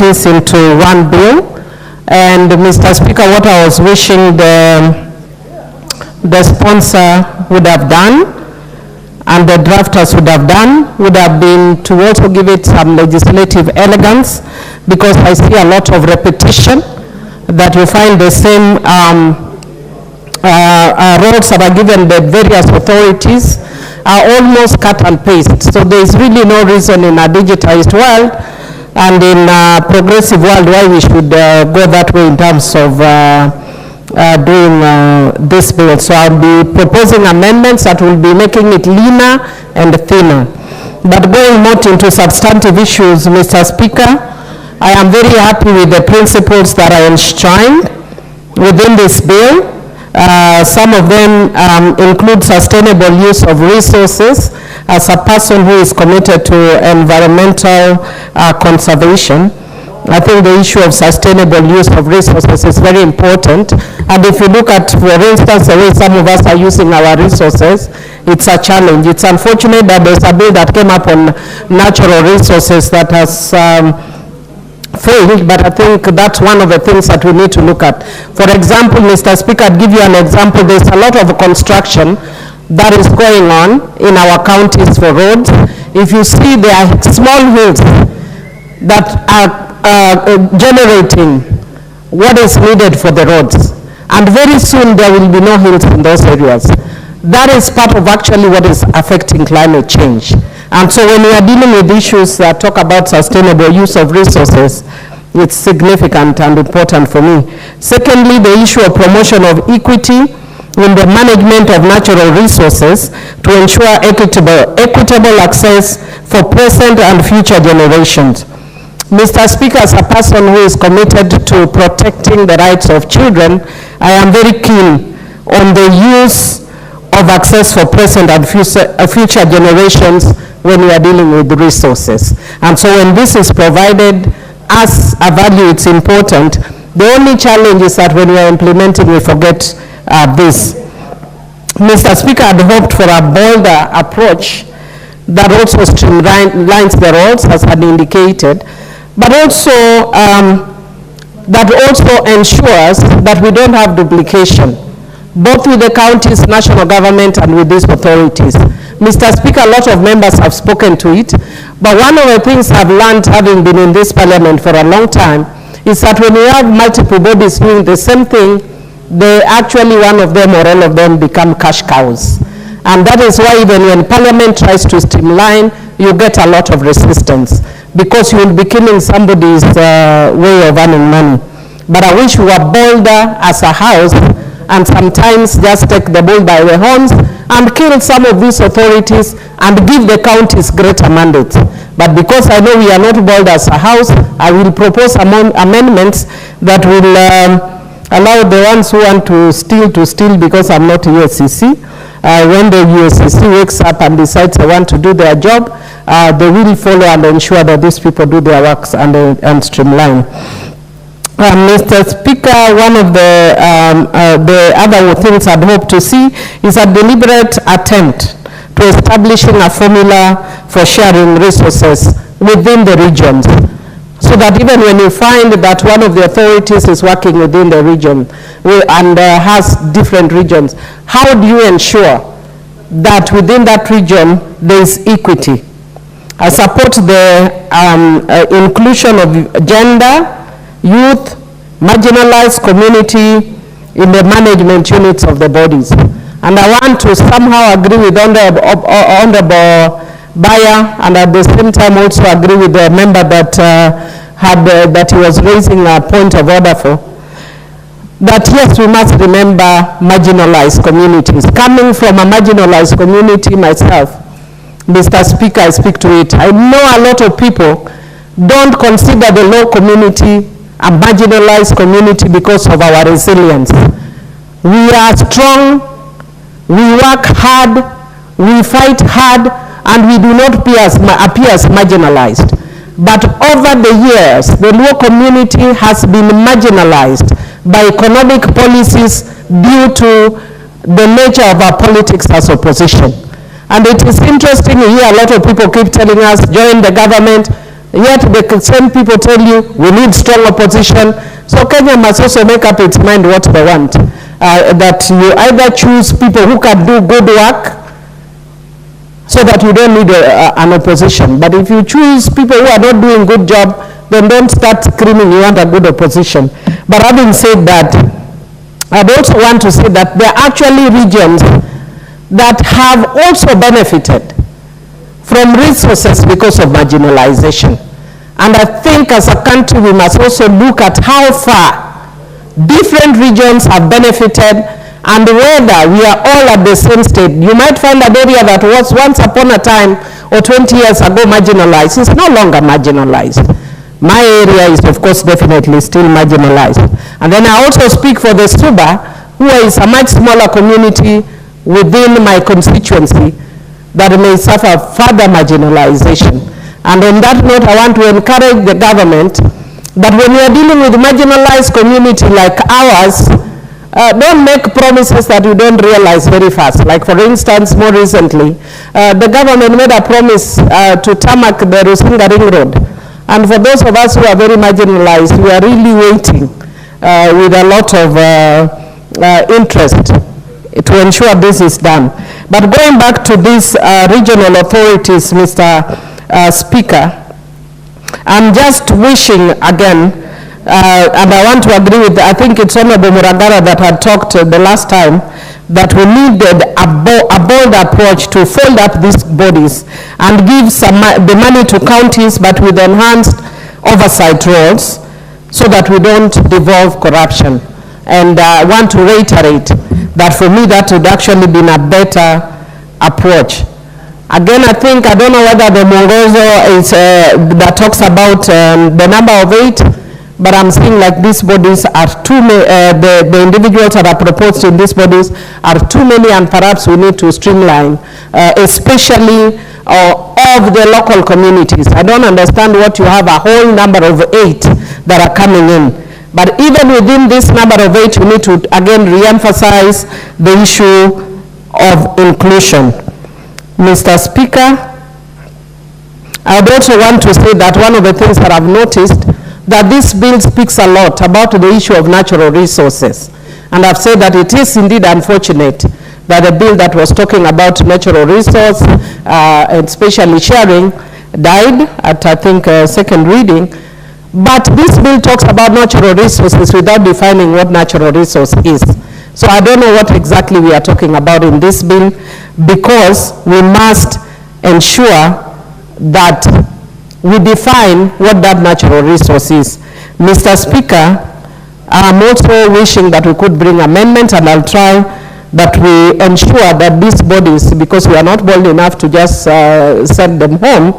this into one bill. And Mr. Speaker, what I was wishing the sponsor would have done and the drafters would have done would have been to also give it some legislative elegance, because I see a lot of repetition, that you find the same roles that are given the various authorities are almost cut and paste. So there is really no reason in a digitized world and in a progressive world why we should go that way in terms of doing this bill. So I'll be proposing amendments that will be making it leaner and thinner. But going more into substantive issues, Mr. Speaker, I am very happy with the principles that are enshrined within this bill. Some of them include sustainable use of resources. As a person who is committed to environmental conservation, I think the issue of sustainable use of resources is very important. And if you look at, for instance, the way some of us are using our resources, it's a challenge. It's unfortunate that there's a bill that came up on natural resources that has failed, but I think that's one of the things that we need to look at. For example, Mr. Speaker, I'd give you an example. There's a lot of construction that is going on in our counties for roads. If you see, there are small hills that are generating what is needed for the roads. And very soon there will be no hills in those areas. That is part of actually what is affecting climate change. And so when we are dealing with issues that talk about sustainable use of resources, it's significant and important for me. Secondly, the issue of promotion of equity in the management of natural resources to ensure equitable access for present and future generations. Mr. Speaker, as a person who is committed to protecting the rights of children, I am very keen on the use of access for present and future generations when we are dealing with resources. And so when this is provided as a value, it's important. The only challenge is that when we are implementing, we forget this. Mr. Speaker, I'd hoped for a bolder approach that also streamlines the roles, as had indicated, but also that also ensures that we don't have duplication, both with the counties, national government, and with these authorities. Mr. Speaker, a lot of members have spoken to it, but one of the things I've learned, having been in this parliament for a long time, is that when we have multiple bodies doing the same thing, they actually, one of them or all of them, become cash cows. And that is why even when parliament tries to streamline, you get a lot of resistance, because you will be killing somebody's way of earning money. But I wish we were bolder as a house, and sometimes just take the bull by the horns and kill some of these authorities and give the counties greater mandates. But because I know we are not bold as a house, I will propose amendments that will allow the ones who want to steal, because I'm not USCC. When the USCC wakes up and decides they want to do their job, they will follow and ensure that these people do their works and streamline. Mr. Speaker, one of the other things I'd hope to see is a deliberate attempt to establishing a formula for sharing resources within the regions, so that even when you find that one of the authorities is working within the region and has different regions, how do you ensure that within that region there is equity? I support the inclusion of gender, youth, marginalized community in the management units of the bodies. And I want to somehow agree with Honorable Bayer, and at the same time also agree with the member that that he was raising a point of order for, that yes, we must remember marginalized communities. Coming from a marginalized community myself, Mr. Speaker, I speak to it. I know a lot of people don't consider the low community a marginalized community because of our resilience. We are strong, we work hard, we fight hard, and we do not appear as marginalized. But over the years, the Luo community has been marginalized by economic policies due to the nature of our politics as opposition. And it is interesting, you hear a lot of people keep telling us, join the government. Yet the same people tell you we need strong opposition. So Kenya must also make up its mind what they want. That you either choose people who can do good work so that you don't need an opposition. But if you choose people who are not doing good job, then don't start screaming you want a good opposition. But having said that, I'd also want to say that there are actually regions that have also benefited from resources because of marginalization. And I think as a country we must also look at how far different regions have benefited and whether we are all at the same state. You might find an area that was once upon a time or 20 years ago marginalized is no longer marginalized. My area is of course definitely still marginalized. And then I also speak for the Suba, who is a much smaller community within my constituency that may suffer further marginalization. And on that note, I want to encourage the government that when we are dealing with marginalized community like ours, don't make promises that you don't realize very fast. Like for instance, more recently, the government made a promise to tarmac the Rusinga Ring Road. And for those of us who are very marginalized, we are really waiting with a lot of interest to ensure this is done. But going back to these regional authorities, Mr. Speaker, I'm just wishing again, and I want to agree with, I think it's Honorable Muragara that had talked the last time, that we needed a bold approach to fold up these bodies and give the money to counties, but with enhanced oversight roles so that we don't devolve corruption. And I want to reiterate that for me that would actually be a better approach. Again, I don't know whether the Mongozo is, that talks about the number of 8, but I'm saying like these bodies are too many, the individuals that are proposed in these bodies are too many, and perhaps we need to streamline, especially of the local communities. I don't understand what you have a whole number of 8 that are coming in. But even within this number of 8, we need to again re-emphasize the issue of inclusion. Mr. Speaker, I would also want to say that one of the things that I've noticed that this bill speaks a lot about the issue of natural resources. And I've said that it is indeed unfortunate that the bill that was talking about natural resource, and especially sharing, died at, I think, second reading. But this bill talks about natural resources without defining what natural resource is. So I don't know what exactly we are talking about in this bill, because we must ensure that we define what that natural resource is. Mr. Speaker, I'm also wishing that we could bring amendments, and I'll try that we ensure that these bodies, because we are not bold enough to just send them home,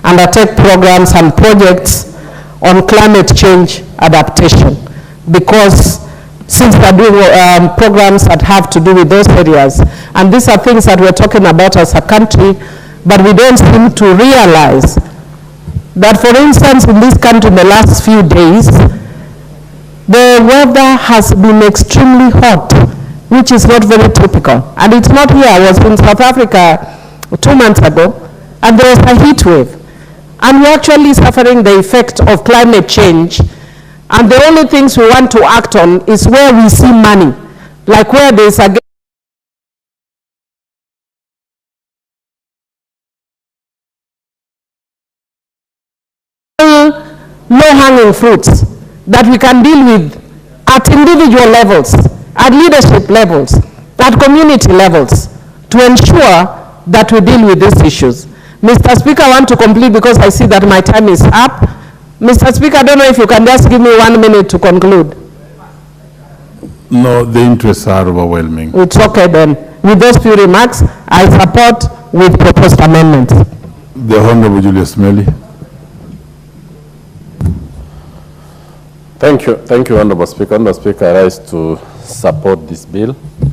undertake programs and projects on climate change adaptation. Because since we are doing programs that have to do with those areas, and these are things that we're talking about as a country, but we don't seem to realize that, for instance, in this country in the last few days, the weather has been extremely hot, which is not very typical. And it's not here. I was in South Africa 2 months ago, and there was a heat wave. And we're actually suffering the effect of climate change. And the only things we want to act on is where we see money, like where there's a low-hanging fruits that we can deal with at individual levels, at leadership levels, at community levels, to ensure that we deal with these issues. Mr. Speaker, I want to complete because I see that my time is up. Mr. Speaker, I don't know if you can just give me 1 minute to conclude. No, the interests are overwhelming. It's okay then. With those few remarks, I support with proposed amendments. The Honorable Julius Meli. Thank you, Honorable Speaker. Honorable Speaker, I rise to support this bill.